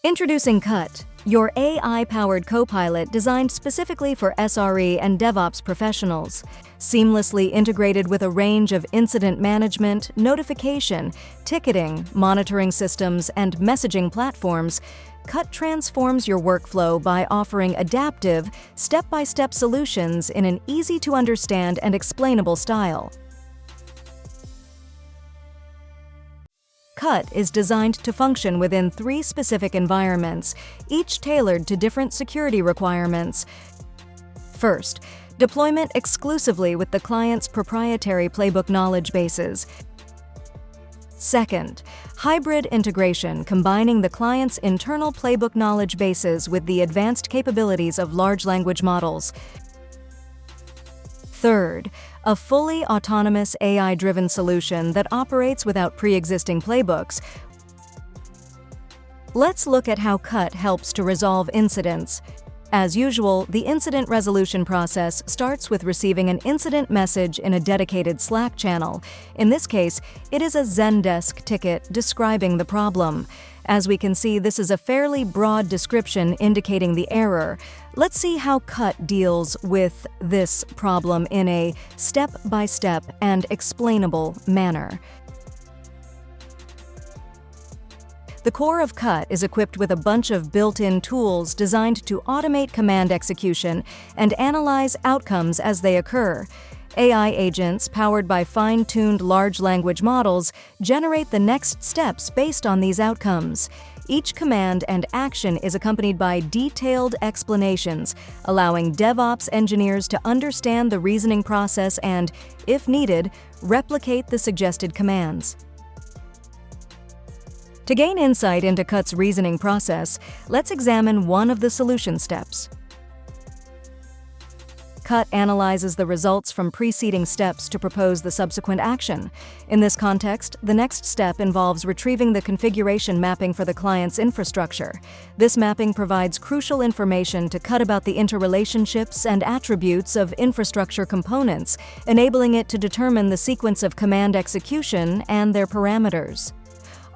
Introducing qaTT, your AI-powered copilot designed specifically for SRE and DevOps professionals. Seamlessly integrated with a range of incident management, notification, ticketing, monitoring systems, and messaging platforms, qaTT transforms your workflow by offering adaptive, step-by-step solutions in an easy-to-understand and explainable style. qaTT is designed to function within 3 specific environments, each tailored to different security requirements. First, deployment exclusively with the client's proprietary playbook knowledge bases. Second, hybrid integration combining the client's internal playbook knowledge bases with the advanced capabilities of large language models. Third, a fully autonomous AI-driven solution that operates without pre-existing playbooks. Let's look at how qaTT helps to resolve incidents. As usual, the incident resolution process starts with receiving an incident message in a dedicated Slack channel. In this case, it is a Zendesk ticket describing the problem. As we can see, this is a fairly broad description indicating the error. Let's see how qaTT deals with this problem in a step-by-step and explainable manner. The core of qaTT is equipped with a bunch of built-in tools designed to automate command execution and analyze outcomes as they occur. AI agents, powered by fine-tuned large language models, generate the next steps based on these outcomes. Each command and action is accompanied by detailed explanations, allowing DevOps engineers to understand the reasoning process and, if needed, replicate the suggested commands. To gain insight into qaTT's reasoning process, let's examine one of the solution steps. qaTT analyzes the results from preceding steps to propose the subsequent action. In this context, the next step involves retrieving the configuration mapping for the client's infrastructure. This mapping provides crucial information to qaTT about the interrelationships and attributes of infrastructure components, enabling it to determine the sequence of command execution and their parameters.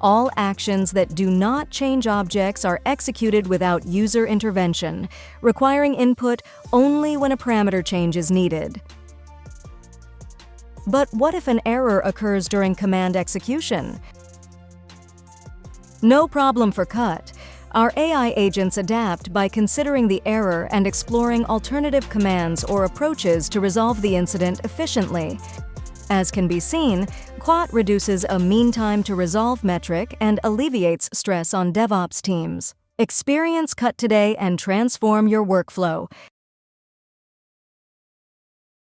All actions that do not change objects are executed without user intervention, requiring input only when a parameter change is needed. But what if an error occurs during command execution? No problem for qaTT. Our AI agents adapt by considering the error and exploring alternative commands or approaches to resolve the incident efficiently. As can be seen, qaTT reduces a mean time to resolve metric and alleviates stress on DevOps teams. Experience qaTT today and transform your workflow.